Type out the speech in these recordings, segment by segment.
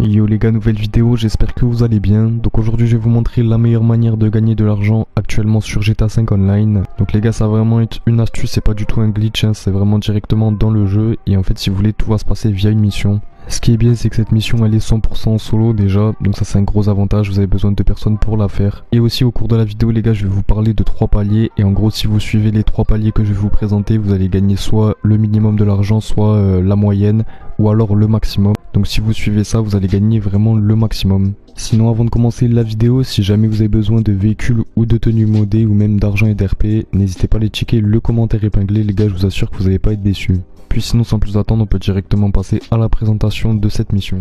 Yo les gars, nouvelle vidéo, j'espère que vous allez bien. Donc aujourd'hui je vais vous montrer la meilleure manière de gagner de l'argent actuellement sur GTA 5 Online. Donc les gars, ça va vraiment être une astuce, c'est pas du tout un glitch, hein, c'est vraiment directement dans le jeu. Et en fait si vous voulez, tout va se passer via une mission. Ce qui est bien, c'est que cette mission elle est 100% en solo déjà, donc ça c'est un gros avantage, vous avez besoin de 2 personnes pour la faire. Et aussi au cours de la vidéo les gars, je vais vous parler de 3 paliers, et en gros si vous suivez les 3 paliers que je vais vous présenter, vous allez gagner soit le minimum de l'argent, soit la moyenne, ou alors le maximum. Donc si vous suivez ça, vous allez gagner vraiment le maximum. Sinon avant de commencer la vidéo, si jamais vous avez besoin de véhicules ou de tenues modées ou même d'argent et d'RP, n'hésitez pas à aller checker le commentaire épinglé les gars, je vous assure que vous n'allez pas être déçus. Puis sinon sans plus attendre, on peut directement passer à la présentation de cette mission.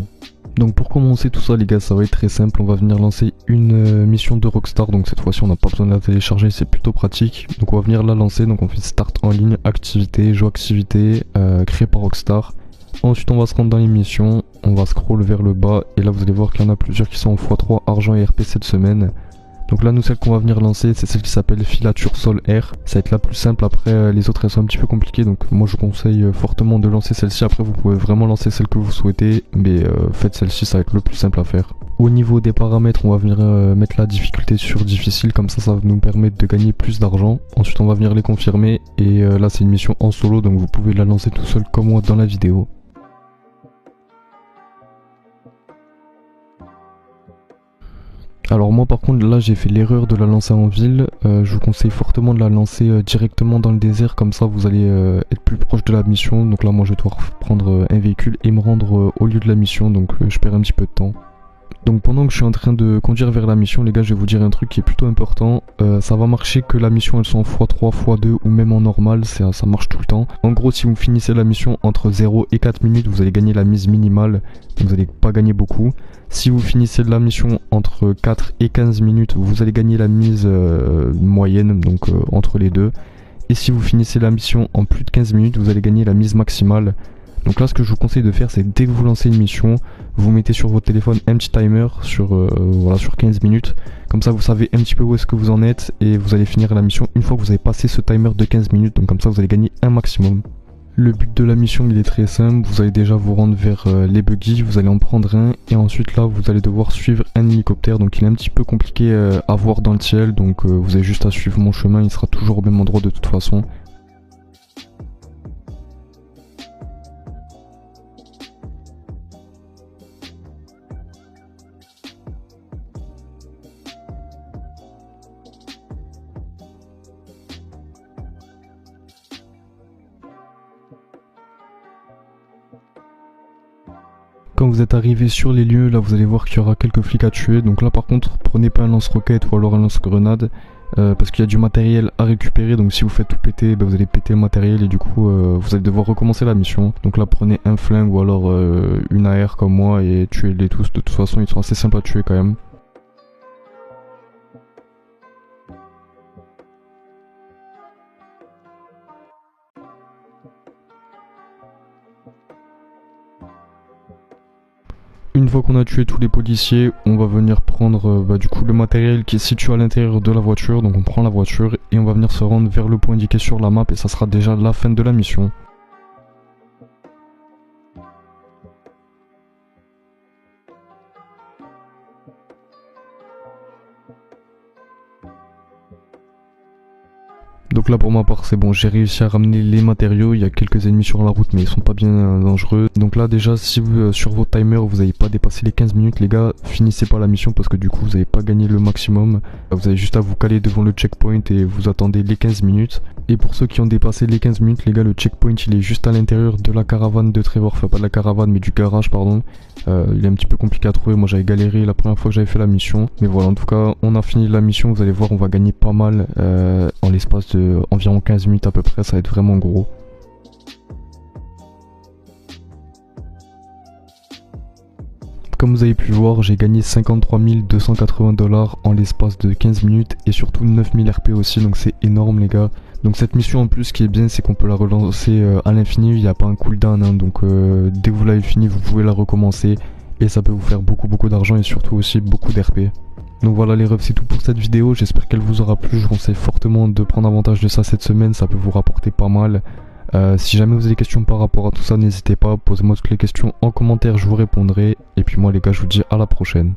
Donc pour commencer tout ça les gars, ça va être très simple, on va venir lancer une mission de Rockstar. Donc cette fois-ci on n'a pas besoin de la télécharger, c'est plutôt pratique. Donc on va venir la lancer, donc on fait start en ligne, activité, jeu activité, créé par Rockstar. Ensuite on va se rendre dans les missions, on va scroll vers le bas et là vous allez voir qu'il y en a plusieurs qui sont en x3 argent et RP cette semaine. Donc là nous celle qu'on va venir lancer c'est celle qui s'appelle filature sol R, ça va être la plus simple. Après les autres elles sont un petit peu compliquées, donc moi je vous conseille fortement de lancer celle-ci. Après vous pouvez vraiment lancer celle que vous souhaitez, mais faites celle-ci, ça va être le plus simple à faire. Au niveau des paramètres on va venir mettre la difficulté sur difficile, comme ça va nous permettre de gagner plus d'argent. Ensuite on va venir les confirmer et là c'est une mission en solo, donc vous pouvez la lancer tout seul comme moi dans la vidéo. Alors moi par contre là j'ai fait l'erreur de la lancer en ville, je vous conseille fortement de la lancer directement dans le désert, comme ça vous allez être plus proche de la mission. Donc là moi je vais devoir prendre un véhicule et me rendre au lieu de la mission, donc je perds un petit peu de temps. Donc pendant que je suis en train de conduire vers la mission les gars, je vais vous dire un truc qui est plutôt important. Ça va marcher que la mission elle soit en x3, x2 ou même en normal, ça marche tout le temps. En gros si vous finissez la mission entre 0 et 4 minutes vous allez gagner la mise minimale, donc vous n'allez pas gagner beaucoup. Si vous finissez la mission entre 4 et 15 minutes vous allez gagner la mise moyenne, donc entre les deux. Et si vous finissez la mission en plus de 15 minutes vous allez gagner la mise maximale. Donc là ce que je vous conseille de faire c'est dès que vous lancez une mission, vous mettez sur votre téléphone un petit timer sur 15 minutes. Comme ça vous savez un petit peu où est-ce que vous en êtes et vous allez finir la mission une fois que vous avez passé ce timer de 15 minutes. Donc comme ça vous allez gagner un maximum. Le but de la mission il est très simple, vous allez déjà vous rendre vers les buggy, vous allez en prendre un et ensuite là vous allez devoir suivre un hélicoptère. Donc il est un petit peu compliqué à voir dans le ciel, donc vous avez juste à suivre mon chemin, il sera toujours au même endroit de toute façon. Quand vous êtes arrivé sur les lieux, là vous allez voir qu'il y aura quelques flics à tuer. Donc là par contre prenez pas un lance-roquette ou alors un lance-grenade parce qu'il y a du matériel à récupérer. Donc si vous faites tout péter, vous allez péter le matériel et du coup vous allez devoir recommencer la mission. Donc là prenez un flingue ou alors une AR comme moi et tuez-les tous. De toute façon ils sont assez simples à tuer quand même. Une fois qu'on a tué tous les policiers, on va venir prendre du coup le matériel qui est situé à l'intérieur de la voiture. Donc on prend la voiture et on va venir se rendre vers le point indiqué sur la map et ça sera déjà la fin de la mission. Donc là pour ma part c'est bon, j'ai réussi à ramener les matériaux. Il y a quelques ennemis sur la route mais ils sont pas bien dangereux. Donc là déjà si vous sur votre timer vous n'avez pas dépassé les 15 minutes les gars, finissez pas la mission parce que du coup vous n'avez pas gagné le maximum. Vous avez juste à vous caler devant le checkpoint et vous attendez les 15 minutes. Et pour ceux qui ont dépassé les 15 minutes les gars, le checkpoint il est juste à l'intérieur de la caravane de Trevor. Enfin pas de la caravane mais du garage pardon. Il est un petit peu compliqué à trouver, moi j'avais galéré la première fois que j'avais fait la mission. Mais voilà, en tout cas on a fini la mission, vous allez voir on va gagner pas mal en l'espace de environ 15 minutes à peu près, ça va être vraiment gros. Comme vous avez pu voir, j'ai gagné 53 280 $ en l'espace de 15 minutes et surtout 9000 RP aussi, donc c'est énorme les gars. Donc cette mission en plus ce qui est bien c'est qu'on peut la relancer à l'infini, il n'y a pas un cooldown hein, donc dès que vous l'avez fini vous pouvez la recommencer et ça peut vous faire beaucoup d'argent et surtout aussi beaucoup d'RP. Donc voilà les refs, c'est tout pour cette vidéo, j'espère qu'elle vous aura plu, je vous conseille fortement de prendre avantage de ça cette semaine, ça peut vous rapporter pas mal. Si jamais vous avez des questions par rapport à tout ça, n'hésitez pas, posez-moi toutes les questions en commentaire, je vous répondrai. Et puis moi les gars, je vous dis à la prochaine.